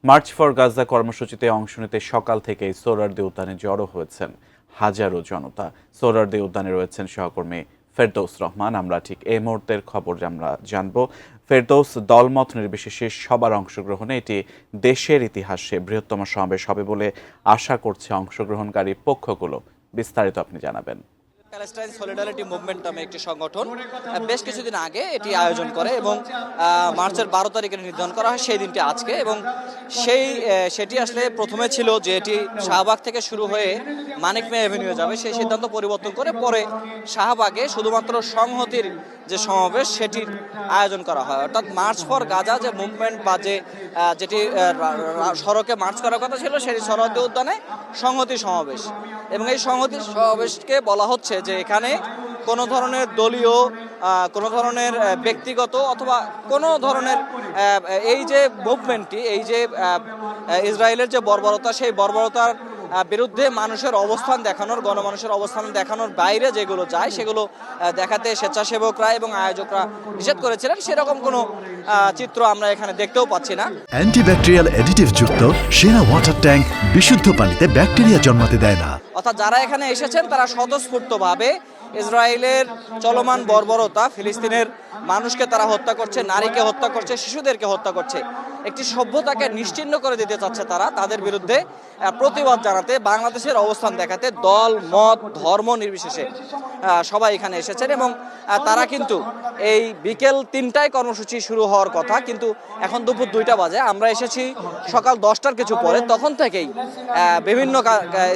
March for Gaza কর্মসূচিতে অংশ নিতে সকাল থেকেই সোহরাওয়ার্দী উদ্যানে জড়ো হয়েছেন হাজারো জনতা। সোহরাওয়ার্দী উদ্যানে রয়েছেন সহকর্মী ফেরদৌস রহমান। আমরা ঠিক এই মুহূর্তের খবর আমরা জানবো। ফেরদৌস, দলমত নির্বিশেষে সবার অংশগ্রহণে এটি দেশের ইতিহাসে বৃহত্তম সমাবেশ হবে বলে আশা করছে অংশগ্রহণকারী পক্ষগুলো। বিস্তারিত আপনি জানাবেন। প্যালেস্টাইন সলিডারিটি মুভমেন্ট নামে একটি সংগঠন বেশ কিছুদিন আগে এটি আয়োজন করে এবং মার্চের 12 তারিখে নির্ধারণ করা হয় সেই দিনটি আজকে। এবং সেটি আসলে প্রথমে ছিল যে এটি শাহবাগ থেকে শুরু হয়ে মানিক মিয়া এভিনিউ যাবে, সেই সিদ্ধান্ত পরিবর্তন করে পরে শাহবাগে শুধুমাত্র সংহতির যে সমাবেশ সেটির আয়োজন করা হয়। অর্থাৎ মার্চ ফর গাজা যে মুভমেন্ট বা যেটি সড়কে মার্চ করার কথা ছিল সেটি সোহরাওয়ার্দী উদ্যানে সংহতি সমাবেশ। এবং এই সংহতি সমাবেশকে বলা হচ্ছে যে এখানে কোনো ধরনের দলীয়, কোনো ধরনের ব্যক্তিগত অথবা কোনো ধরনের এই যে মুভমেন্টটি, এই যে ইসরায়েলের যে বর্বরতা, সেই বর্বরতার বিরুদ্ধে মানুষের অবস্থান দেখানোর, গণমানুষের অবস্থান দেখানোর বাইরে যেগুলো যায় সেগুলো দেখাতে স্বেচ্ছাসেবকরা এবং আয়োজকরা নিষেধ করেছিলেন। সেরকম কোনো চিত্র আমরা এখানে দেখতেও পাচ্ছি না। অ্যান্টিব্যাকটেরিয়াল অ্যাডিটিভ যুক্ত সেরা ওয়াটার ট্যাঙ্ক বিশুদ্ধ পানিতে ব্যাকটেরিয়া জন্মাতে দেয় না। অর্থাৎ যারা এখানে এসেছেন তারা স্বতঃস্ফূর্তভাবে ইসরায়েলের চলমান বর্বরতা, ফিলিস্তিনের মানুষকে তারা হত্যা করছে, নারীকে হত্যা করছে, শিশুদেরকে হত্যা করছে, একটি সভ্যতাকে নিশ্চিহ্ন করে দিতে চাচ্ছে তারা, তাদের বিরুদ্ধে প্রতিবাদ জানাতে, বাংলাদেশের অবস্থান দেখাতে দল, মত, ধর্ম নির্বিশেষে সবাই এখানে এসেছেন। এবং তারা কিন্তু এই বিকেল 3টায় কর্মসূচি শুরু হওয়ার কথা, কিন্তু এখন দুপুর 2টা বাজে। আমরা এসেছি সকাল 10টার কিছু পরে। তখন থেকেই বিভিন্ন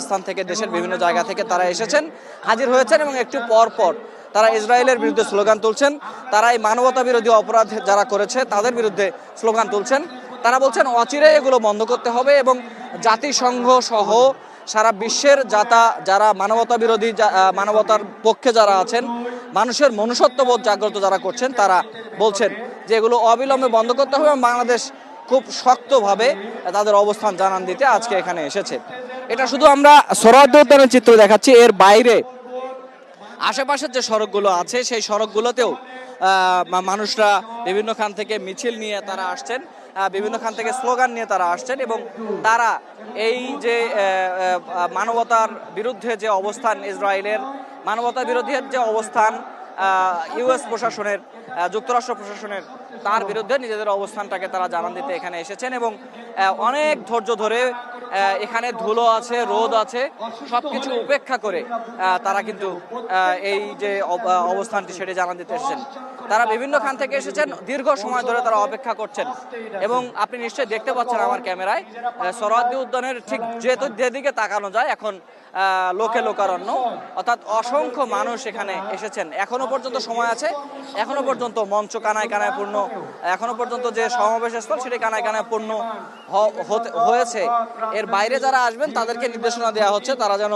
স্থান থেকে, দেশের বিভিন্ন জায়গা থেকে তারা এসেছেন, হাজির হয়েছেন এবং একটু পর পর তারা ইসরায়েলের বিরুদ্ধে স্লোগান তুলছেন। তারা এই মানবতা বিরোধী অপরাধ যারা করেছে তাদের বিরুদ্ধে স্লোগান তুলছেন। তারা বলছেন অচিরে এগুলো বন্ধ করতে হবে এবং জাতিসংঘ সহ সারা বিশ্বের যারা মানবতা বিরোধী, মানবতার পক্ষে যারা আছেন, মানুষের মনুষ্যত্ববোধ জাগ্রত যারা করছেন, তারা বলছেন যে এগুলো অবিলম্বে বন্ধ করতে হবে এবং বাংলাদেশ খুব শক্তভাবে তাদের অবস্থান জানান দিতে আজকে এখানে এসেছে। এটা শুধু আমরা সোহরাওয়ার্দী উদ্যানের চিত্র দেখাচ্ছি, এর বাইরে আশেপাশের যে সড়কগুলো আছে সেই সড়কগুলোতেও মানুষরা বিভিন্ন খান থেকে মিছিল নিয়ে তারা আসছেন, বিভিন্ন খান থেকে স্লোগান নিয়ে তারা আসছেন এবং তারা এই যে মানবতার বিরুদ্ধে যে অবস্থান, ইসরায়েলের মানবতা বিরোধীর যে অবস্থান, ইউএস প্রশাসনের, যুক্তরাষ্ট্র প্রশাসনের, তার বিরুদ্ধে নিজেদের অবস্থানটাকে তারা জানান দিতে এখানে এসেছেন। এবং অনেক ধৈর্য ধরে এখানে ধুলো আছে, রোদ আছে, সবকিছু উপেক্ষা করে তারা কিন্তু এই যে অবস্থানটি সেটি জানান দিতে এসেছেন। তারা বিভিন্ন খান থেকে এসেছেন, দীর্ঘ সময় ধরে তারা অপেক্ষা করছেন। এবং আপনি নিশ্চয়ই দেখতে পাচ্ছেন আমার ক্যামেরায়, সোহরাওয়ার্দী উদ্যানের ঠিক যেদিকে তাকানো যায় এখন লোকে লোকারণ্য, অর্থাৎ অসংখ্য মানুষ এখানে এসেছেন। এখনো পর্যন্ত সময় আছে, এখনো পর্যন্ত মঞ্চ কানায় কানায় পূর্ণ, এখনো পর্যন্ত যে সমাবেশ স্থল সেটি কানায় কানায় পূর্ণ হয়েছে। এর বাইরে যারা আসবেন তাদেরকে নির্দেশনা দেওয়া হচ্ছে তারা যেন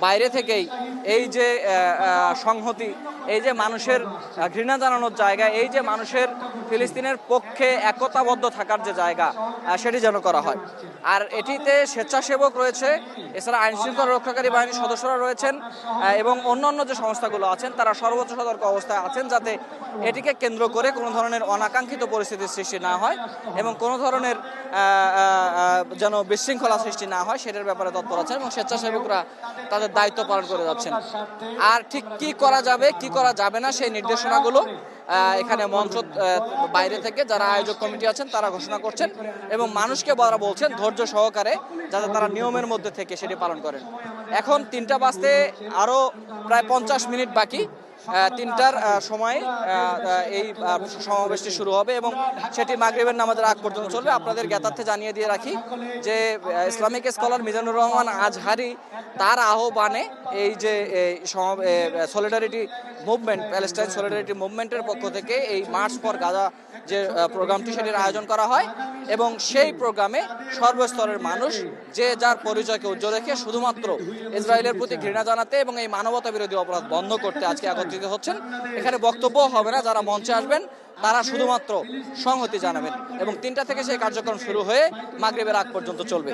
বাইরে থেকেই এই যে সংহতি, এই যে মানুষের ঘৃণা জানানোর জায়গা, এই যে মানুষের ফিলিস্তিনের পক্ষে একতাবদ্ধ থাকার যে জায়গা, সেটি যেন করা হয়। আর এটিতে স্বেচ্ছাসেবক রয়েছে, এছাড়া আইনশৃঙ্খলা রক্ষাকারী বাহিনীর সদস্যরা রয়েছেন এবং অন্যান্য যে সংস্থাগুলো আছেন তারা সর্বোচ্চ সতর্ক অবস্থায় আছেন যাতে এটিকে কেন্দ্র করে কোনো ধরনের অনাকাঙ্ক্ষিত পরিস্থিতির সৃষ্টি না হয় এবং কোনো ধরনের যেন বিশৃঙ্খলা সৃষ্টি না হয় সেটার ব্যাপারে তৎপর আছেন এবং স্বেচ্ছাসেবকরা তাদের দায়িত্ব পালন করে যাচ্ছেন। আর ঠিক কি করা যাবে, কি করা যাবে না সেই নির্দেশনাগুলো এখানে মঞ্চ বাইরে থেকে যারা আয়োজক কমিটি আছেন তারা ঘোষণা করছেন এবং মানুষকে তারা বলছেন ধৈর্য সহকারে যাতে তারা নিয়মের মধ্যে থেকে সেটি পালন করেন। এখন 3টা বাজতে আরও প্রায় 50 মিনিট বাকি। 3টার সময় এই সমাবেশটি শুরু হবে এবং সেটি মাগরিবের নামাজের আগ পর্যন্ত চলবে। আপনাদের জ্ঞাতার্থে জানিয়ে দিয়ে রাখি যে ইসলামিক স্কলার মিজানুর রহমান আজহারি তার আহ্বানে এই যে সলিডারিটি মুভমেন্ট, প্যালেস্টাইন সলিডারিটি মুভমেন্টের পক্ষ থেকে এই মার্চ ফর গাজা যে প্রোগ্রামটি সেটির আয়োজন করা হয় এবং সেই প্রোগ্রামে সর্বস্তরের মানুষ যে যার পরিচয়কে উজ্জ্বল রেখে শুধুমাত্র ইসরায়েলের প্রতি ঘৃণা জানাতে এবং এই মানবতা বিরোধী অপরাধ বন্ধ করতে আজকে একত্রিত হচ্ছেন। এখানে বক্তব্য হবে না, যারা মঞ্চে আসবেন তারা শুধুমাত্র সংহতি জানাবেন এবং 3টা থেকে সেই কার্যক্রম শুরু হয়ে মাগরিবের আগ পর্যন্ত চলবে।